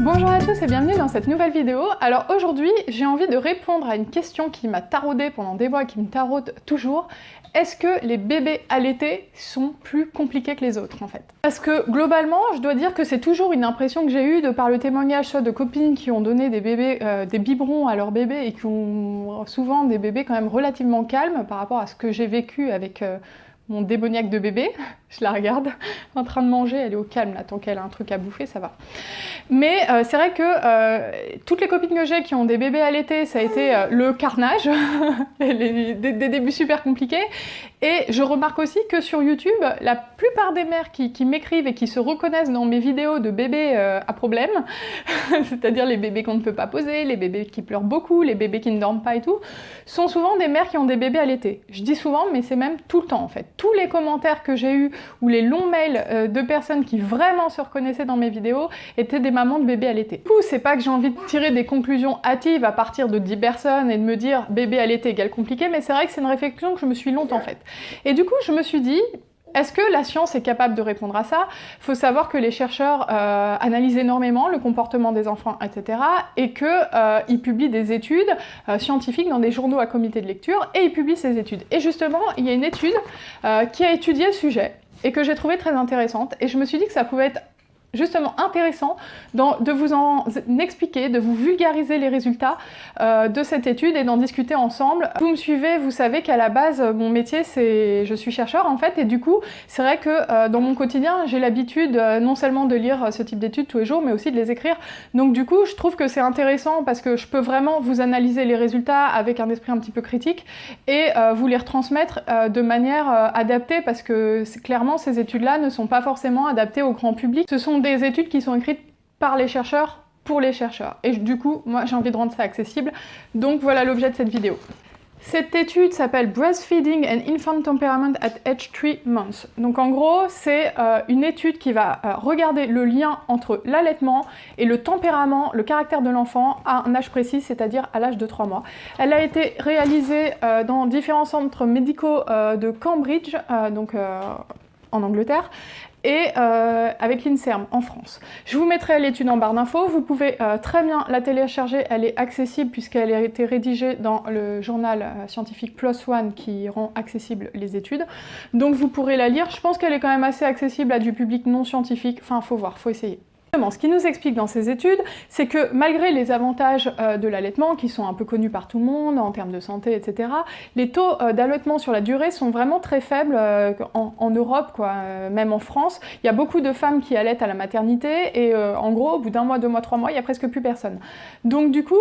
Bonjour à tous et bienvenue dans cette nouvelle vidéo. Alors aujourd'hui, j'ai envie de répondre à une question qui m'a taraudée pendant des mois et qui me taraude toujours. Est-ce que les bébés allaités sont plus compliqués que les autres en fait? Parce que globalement, je dois dire que c'est toujours une impression que j'ai eue de par le témoignage soit de copines qui ont donné des bébés, des biberons à leurs bébés et qui ont souvent des bébés quand même relativement calmes par rapport à ce que j'ai vécu avec mon démoniaque de bébé. Je la regarde en train de manger, elle est au calme là, tant qu'elle a un truc à bouffer, ça va. Mais c'est vrai que toutes les copines que j'ai qui ont des bébés allaités, ça a été le carnage, des débuts super compliqués. Et je remarque aussi que sur YouTube, la plupart des mères qui m'écrivent et qui se reconnaissent dans mes vidéos de bébés à problème, c'est-à-dire les bébés qu'on ne peut pas poser, les bébés qui pleurent beaucoup, les bébés qui ne dorment pas et tout, sont souvent des mères qui ont des bébés allaités. Je dis souvent, mais c'est même tout le temps en fait. Tous les commentaires que j'ai eus ou les longs mails de personnes qui vraiment se reconnaissaient dans mes vidéos étaient des mamans de bébés allaités. Du coup, c'est pas que j'ai envie de tirer des conclusions hâtives à partir de 10 personnes et de me dire bébé allaité égale compliqué, mais c'est vrai que c'est une réflexion que je me suis longtemps faite. Et du coup, je me suis dit, est-ce que la science est capable de répondre à ça? Il faut savoir que les chercheurs analysent énormément le comportement des enfants, etc. et qu'ils publient des études scientifiques dans des journaux à comité de lecture, et ils publient ces études. Et justement, il y a une étude qui a étudié le sujet, et que j'ai trouvé très intéressante, et je me suis dit que ça pouvait être justement intéressant de vous en expliquer, de vous vulgariser les résultats de cette étude et d'en discuter ensemble. Vous me suivez, vous savez qu'à la base, mon métier, je suis chercheur en fait, et du coup, c'est vrai que dans mon quotidien, j'ai l'habitude non seulement de lire ce type d'études tous les jours, mais aussi de les écrire. Donc du coup, je trouve que c'est intéressant parce que je peux vraiment vous analyser les résultats avec un esprit un petit peu critique et vous les retransmettre de manière adaptée, parce que clairement, ces études-là ne sont pas forcément adaptées au grand public. Ce sont des études qui sont écrites par les chercheurs, pour les chercheurs. Et du coup, moi j'ai envie de rendre ça accessible. Donc voilà l'objet de cette vidéo. Cette étude s'appelle Breastfeeding and Infant Temperament at Age 3 Months. Donc en gros, c'est une étude qui va regarder le lien entre l'allaitement et le tempérament, le caractère de l'enfant à un âge précis, c'est-à-dire à l'âge de 3 mois. Elle a été réalisée dans différents centres médicaux de Cambridge, en Angleterre, et avec l'INSERM en France. Je vous mettrai l'étude en barre d'infos, vous pouvez très bien la télécharger, elle est accessible puisqu'elle a été rédigée dans le journal scientifique PLOS ONE qui rend accessible les études. Donc vous pourrez la lire, je pense qu'elle est quand même assez accessible à du public non scientifique, enfin faut voir, faut essayer. Ce qui nous explique dans ces études, c'est que malgré les avantages de l'allaitement, qui sont un peu connus par tout le monde en termes de santé, etc., les taux d'allaitement sur la durée sont vraiment très faibles en Europe, quoi, même en France. Il y a beaucoup de femmes qui allaitent à la maternité et en gros, au bout d'un mois, 2 mois, 3 mois, il n'y a presque plus personne. Donc du coup,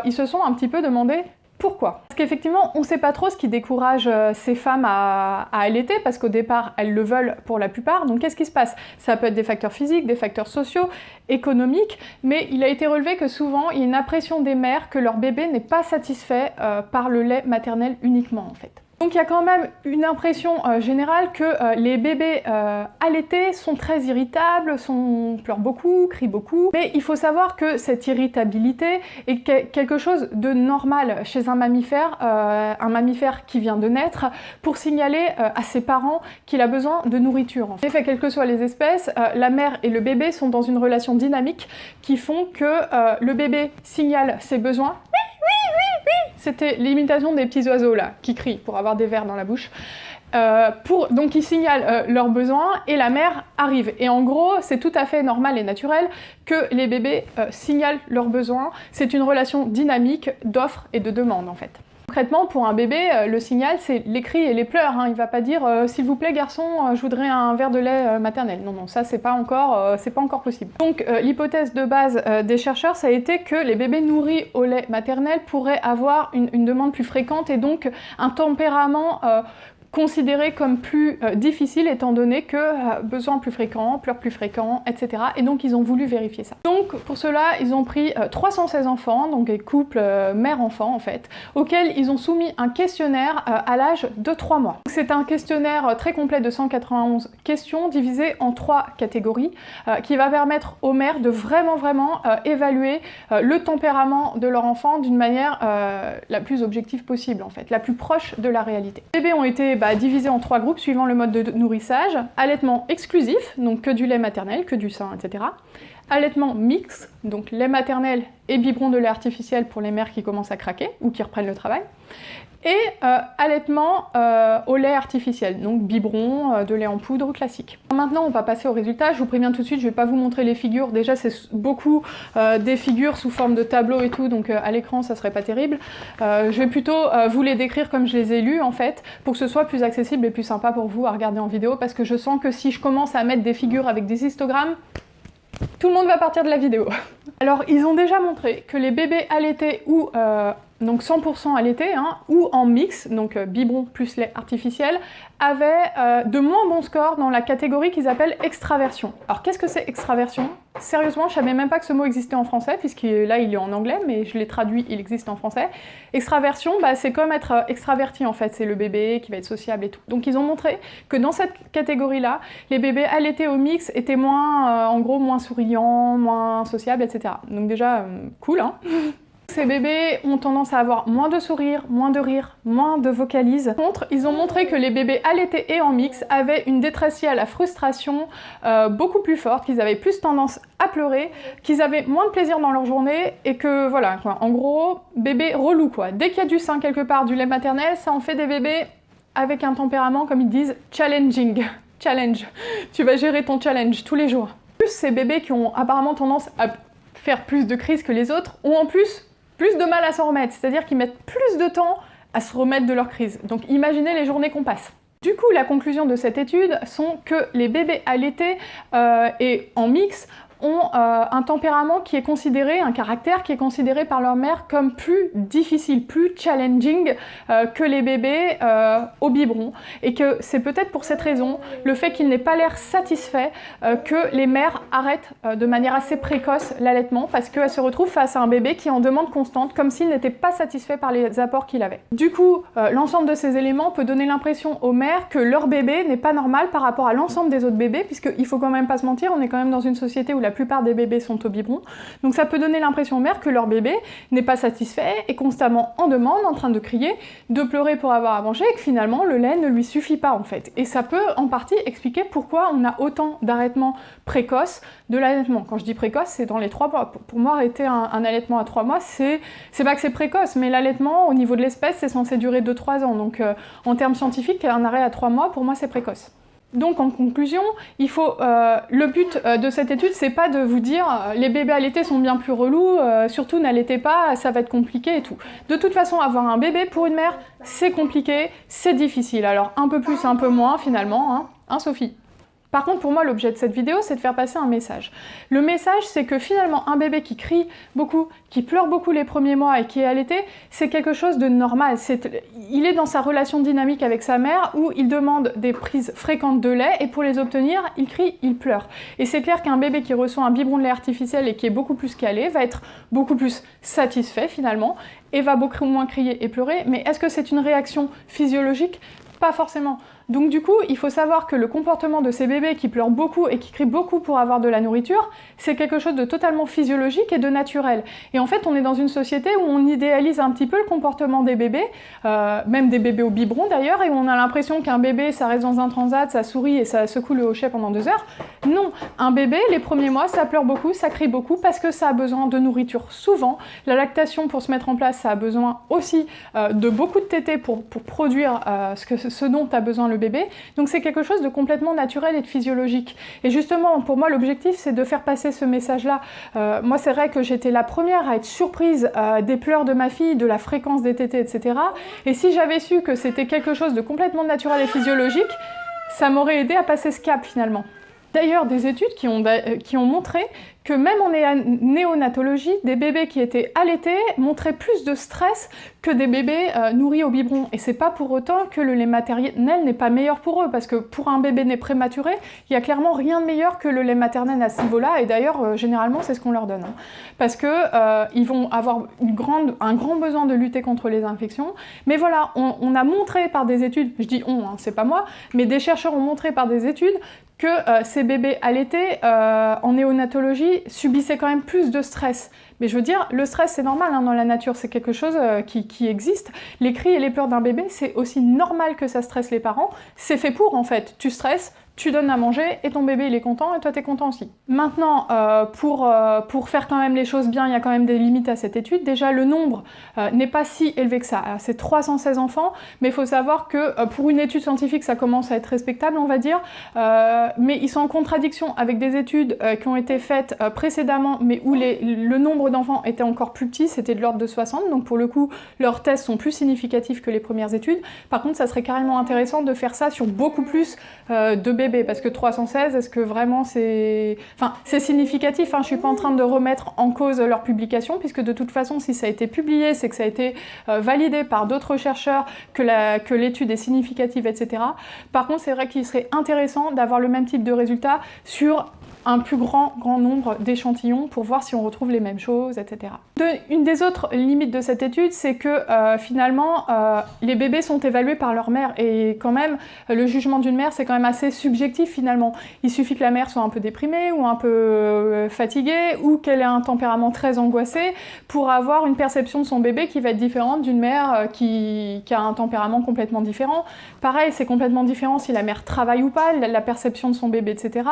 ils se sont un petit peu demandé pourquoi? Parce qu'effectivement, on ne sait pas trop ce qui décourage ces femmes à allaiter, parce qu'au départ, elles le veulent pour la plupart. Donc qu'est-ce qui se passe? Ça peut être des facteurs physiques, des facteurs sociaux, économiques, mais il a été relevé que souvent, il y a une impression des mères que leur bébé n'est pas satisfait par le lait maternel uniquement, en fait. Donc il y a quand même une impression générale que les bébés allaités sont très irritables, pleurent beaucoup, crient beaucoup, mais il faut savoir que cette irritabilité est quelque chose de normal chez un mammifère qui vient de naître, pour signaler à ses parents qu'il a besoin de nourriture. En fait, quelles que soient les espèces, la mère et le bébé sont dans une relation dynamique qui font que le bébé signale ses besoins. C'était l'imitation des petits oiseaux là, qui crient pour avoir des vers dans la bouche. Donc ils signalent leurs besoins et la mère arrive. Et en gros, c'est tout à fait normal et naturel que les bébés signalent leurs besoins. C'est une relation dynamique d'offre et de demande en fait. Concrètement, pour un bébé, le signal, c'est les cris et les pleurs. Hein. Il va pas dire « s'il vous plaît garçon, je voudrais un verre de lait maternel ». Non, non, ça c'est pas encore possible. Donc l'hypothèse de base des chercheurs, ça a été que les bébés nourris au lait maternel pourraient avoir une demande plus fréquente et donc un tempérament considéré comme plus difficile, étant donné que besoins plus fréquents, pleurs plus fréquents, etc. Et donc ils ont voulu vérifier ça. Donc pour cela, ils ont pris 316 enfants, donc des couples mère-enfant en fait, auxquels ils ont soumis un questionnaire à l'âge de 3 mois. C'est un questionnaire très complet de 191 questions, divisé en 3 catégories, qui va permettre aux mères de vraiment évaluer le tempérament de leur enfant d'une manière la plus objective possible en fait, la plus proche de la réalité. Les bébés ont été divisé en 3 groupes suivant le mode de nourrissage. Allaitement exclusif, donc que du lait maternel, que du sein, etc. allaitement mixte, donc lait maternel et biberon de lait artificiel pour les mères qui commencent à craquer ou qui reprennent le travail, et allaitement au lait artificiel, donc biberon de lait en poudre classique. Maintenant on va passer au résultat. Je vous préviens tout de suite, je ne vais pas vous montrer les figures, déjà c'est beaucoup des figures sous forme de tableau et tout, donc à l'écran ça serait pas terrible. Je vais plutôt vous les décrire comme je les ai lus en fait, pour que ce soit plus accessible et plus sympa pour vous à regarder en vidéo, parce que je sens que si je commence à mettre des figures avec des histogrammes, tout le monde va partir de la vidéo. Alors ils ont déjà montré que les bébés allaités ou donc 100% allaités, hein, ou en mix, donc biberon plus lait artificiel, avaient de moins bons scores dans la catégorie qu'ils appellent extraversion. Alors qu'est-ce que c'est extraversion? Sérieusement, je savais même pas que ce mot existait en français, puisque là il est en anglais, mais je l'ai traduit, il existe en français. Extraversion, bah, c'est comme être extraverti en fait, c'est le bébé qui va être sociable et tout. Donc ils ont montré que dans cette catégorie-là, les bébés allaités au mix étaient moins, en gros, moins souriants, moins sociables, etc. Donc déjà, cool, hein. Ces bébés ont tendance à avoir moins de sourires, moins de rires, moins de vocalises. Par contre, ils ont montré que les bébés allaités et en mix avaient une détresse liée à la frustration beaucoup plus forte, qu'ils avaient plus tendance à pleurer, qu'ils avaient moins de plaisir dans leur journée et que voilà, quoi. En gros, bébé relou quoi. Dès qu'il y a du sein quelque part, du lait maternel, ça en fait des bébés avec un tempérament, comme ils disent, challenging. Challenge. Tu vas gérer ton challenge tous les jours. Plus ces bébés qui ont apparemment tendance à faire plus de crises que les autres ont en plus de mal à s'en remettre, c'est-à-dire qu'ils mettent plus de temps à se remettre de leur crise. Donc imaginez les journées qu'on passe. Du coup, la conclusion de cette étude sont que les bébés allaités et en mix ont un tempérament qui est considéré, un caractère qui est considéré par leur mère comme plus difficile, plus challenging que les bébés au biberon. Et que c'est peut-être pour cette raison, le fait qu'ils n'aient pas l'air satisfaits, que les mères arrêtent de manière assez précoce l'allaitement, parce qu'elles se retrouvent face à un bébé qui est en demande constante, comme s'il n'était pas satisfait par les apports qu'il avait. Du coup, l'ensemble de ces éléments peut donner l'impression aux mères que leur bébé n'est pas normal par rapport à l'ensemble des autres bébés, puisqu'il faut quand même pas se mentir, on est quand même dans une société où la plupart des bébés sont au biberon, donc ça peut donner l'impression aux mères que leur bébé n'est pas satisfait, est constamment en demande, en train de crier, de pleurer pour avoir à manger, et que finalement le lait ne lui suffit pas en fait. Et ça peut en partie expliquer pourquoi on a autant d'arrêtements précoces de l'allaitement. Quand je dis précoce, c'est dans les 3 mois. Pour moi, arrêter un allaitement à 3 mois, c'est pas que c'est précoce, mais l'allaitement, au niveau de l'espèce, c'est censé durer 2-3 ans. Donc en termes scientifiques, un arrêt à 3 mois, pour moi, c'est précoce. Donc en conclusion, le but de cette étude, c'est pas de vous dire les bébés allaités sont bien plus relous, surtout n'allaitez pas, ça va être compliqué et tout. De toute façon, avoir un bébé pour une mère, c'est compliqué, c'est difficile. Alors un peu plus, un peu moins finalement, hein Sophie? Par contre, pour moi, l'objet de cette vidéo, c'est de faire passer un message. Le message, c'est que finalement, un bébé qui crie beaucoup, qui pleure beaucoup les premiers mois et qui est allaité, c'est quelque chose de normal. Il est dans sa relation dynamique avec sa mère où il demande des prises fréquentes de lait et pour les obtenir, il crie, il pleure. Et c'est clair qu'un bébé qui reçoit un biberon de lait artificiel et qui est beaucoup plus calé va être beaucoup plus satisfait finalement et va beaucoup moins crier et pleurer. Mais est-ce que c'est une réaction physiologique? Pas forcément. Donc du coup, il faut savoir que le comportement de ces bébés qui pleurent beaucoup et qui crient beaucoup pour avoir de la nourriture, c'est quelque chose de totalement physiologique et de naturel. Et en fait, on est dans une société où on idéalise un petit peu le comportement des bébés, même des bébés au biberon d'ailleurs, et on a l'impression qu'un bébé, ça reste dans un transat, ça sourit et ça secoue le hochet pendant 2 heures. Non, un bébé, les premiers mois, ça pleure beaucoup, ça crie beaucoup, parce que ça a besoin de nourriture souvent. La lactation, pour se mettre en place, ça a besoin aussi de beaucoup de tétées pour produire ce dont a besoin le bébé, donc c'est quelque chose de complètement naturel et de physiologique. Et justement, pour moi, l'objectif, c'est de faire passer ce message-là. Moi, c'est vrai que j'étais la première à être surprise des pleurs de ma fille, de la fréquence des tétées, etc. Et si j'avais su que c'était quelque chose de complètement naturel et physiologique, ça m'aurait aidé à passer ce cap, finalement. D'ailleurs, des études qui ont montré que même en néonatologie, des bébés qui étaient allaités montraient plus de stress que des bébés nourris au biberon. Et c'est pas pour autant que le lait maternel n'est pas meilleur pour eux, parce que pour un bébé né prématuré, il y a clairement rien de meilleur que le lait maternel à ce niveau-là, et d'ailleurs, généralement, c'est ce qu'on leur donne. Parce que ils vont avoir un grand besoin de lutter contre les infections. Mais voilà, on a montré par des études, je dis on, c'est pas moi, mais des chercheurs ont montré par des études que ces bébés allaités en néonatologie subissaient quand même plus de stress. Mais je veux dire, le stress c'est normal dans la nature, c'est quelque chose qui existe. Les cris et les pleurs d'un bébé, c'est aussi normal que ça stresse les parents. C'est fait pour en fait. Tu stresses, tu donnes à manger et ton bébé il est content et toi t'es content aussi. Maintenant, pour faire quand même les choses bien, il y a quand même des limites à cette étude. Déjà, le nombre n'est pas si élevé que ça. C'est 316 enfants, mais il faut savoir que pour une étude scientifique, ça commence à être respectable, on va dire. Mais ils sont en contradiction avec des études qui ont été faites précédemment, mais où le nombre d'enfants était encore plus petit, c'était de l'ordre de 60. Donc pour le coup, leurs tests sont plus significatifs que les premières études. Par contre, ça serait carrément intéressant de faire ça sur beaucoup plus de bébés, parce que 316, est-ce que vraiment c'est... Enfin, c'est significatif, hein, je suis pas en train de remettre en cause leur publication, puisque de toute façon, si ça a été publié, c'est que ça a été validé par d'autres chercheurs, que l'étude est significative, etc. Par contre, c'est vrai qu'il serait intéressant d'avoir le même type de résultat sur un plus grand nombre d'échantillons pour voir si on retrouve les mêmes choses, etc. Une des autres limites de cette étude, c'est que finalement, les bébés sont évalués par leur mère, et quand même, le jugement d'une mère, c'est quand même assez subjectif finalement. Il suffit que la mère soit un peu déprimée, ou un peu fatiguée, ou qu'elle ait un tempérament très angoissé, pour avoir une perception de son bébé qui va être différente d'une mère qui a un tempérament complètement différent. Pareil, c'est complètement différent si la mère travaille ou pas, la perception de son bébé, etc.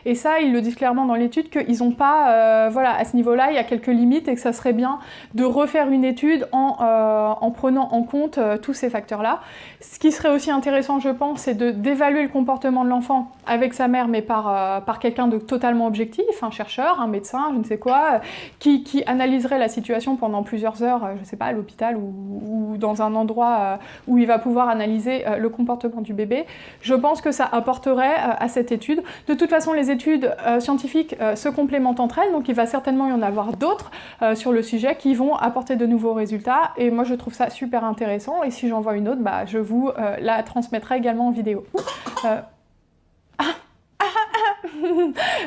Et ça, ils le disent clairement dans l'étude qu'ils n'ont pas, voilà, à ce niveau-là, il y a quelques limites et que ça serait bien de refaire une étude en prenant en compte tous ces facteurs-là. Ce qui serait aussi intéressant, je pense, c'est d'évaluer le comportement de l'enfant avec sa mère, mais par quelqu'un de totalement objectif, un chercheur, un médecin, je ne sais quoi, qui analyserait la situation pendant plusieurs heures, je ne sais pas, à l'hôpital ou dans un endroit où il va pouvoir analyser le comportement du bébé. Je pense que ça apporterait à cette étude. De toute façon, les études scientifiques se complémentent entre elles, donc il va certainement y en avoir d'autres sur le sujet qui vont apporter de nouveaux résultats, et moi je trouve ça super intéressant, et si j'en vois une autre, bah, je vous la transmettrai également en vidéo.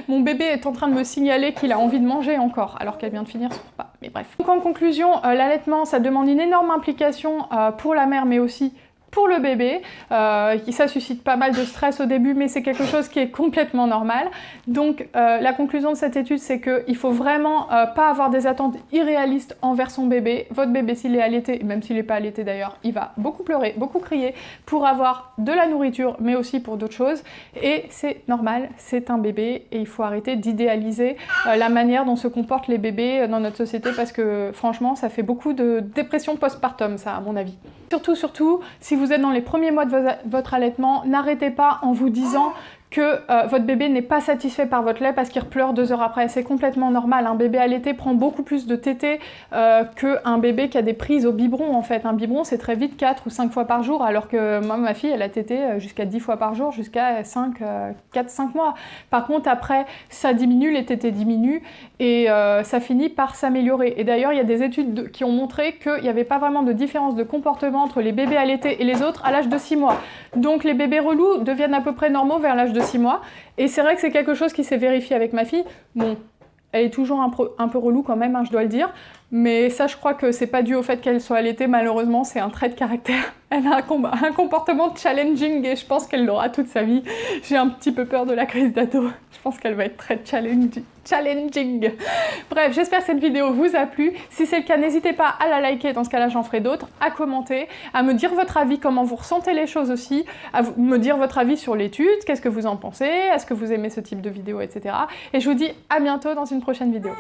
Mon bébé est en train de me signaler qu'il a envie de manger encore, alors qu'elle vient de finir son repas, mais bref. Donc en conclusion, l'allaitement, ça demande une énorme implication pour la mère, mais aussi pour le bébé, ça suscite pas mal de stress au début, mais c'est quelque chose qui est complètement normal. Donc la conclusion de cette étude, c'est qu'il faut vraiment pas avoir des attentes irréalistes envers son bébé. Votre bébé, s'il est allaité, et même s'il n'est pas allaité d'ailleurs, il va beaucoup pleurer, beaucoup crier pour avoir de la nourriture, mais aussi pour d'autres choses. Et c'est normal, c'est un bébé, et il faut arrêter d'idéaliser la manière dont se comportent les bébés dans notre société, parce que franchement, ça fait beaucoup de dépression postpartum, ça, à mon avis. Surtout, si vous êtes dans les premiers mois de votre allaitement, n'arrêtez pas en vous disant que votre bébé n'est pas satisfait par votre lait parce qu'il pleure 2 heures après. C'est complètement normal. Un bébé allaité prend beaucoup plus de tétée qu'un bébé qui a des prises au biberon, en fait. Un biberon, c'est très vite 4 ou 5 fois par jour, alors que moi, ma fille, elle a tété jusqu'à 10 fois par jour, jusqu'à 4-5 mois. Par contre, après, ça diminue, les tétées diminuent, et ça finit par s'améliorer. Et d'ailleurs, il y a des études qui ont montré qu'il n'y avait pas vraiment de différence de comportement entre les bébés allaités et les autres à l'âge de 6 mois. Donc les bébés relous deviennent à peu près normaux vers l'âge de 6 mois, et c'est vrai que c'est quelque chose qui s'est vérifié avec ma fille. Bon, elle est toujours un peu relou quand même, hein, je dois le dire, mais ça, je crois que c'est pas dû au fait qu'elle soit allaitée, malheureusement, c'est un trait de caractère. Elle a un comportement challenging, et je pense qu'elle l'aura toute sa vie. J'ai un petit peu peur de la crise d'ado. Je pense qu'elle va être très challenging. Bref, j'espère que cette vidéo vous a plu. Si c'est le cas, n'hésitez pas à la liker, dans ce cas-là j'en ferai d'autres, à commenter, à me dire votre avis, comment vous ressentez les choses aussi, à me dire votre avis sur l'étude, qu'est-ce que vous en pensez, est-ce que vous aimez ce type de vidéo, etc. Et je vous dis à bientôt dans une prochaine vidéo.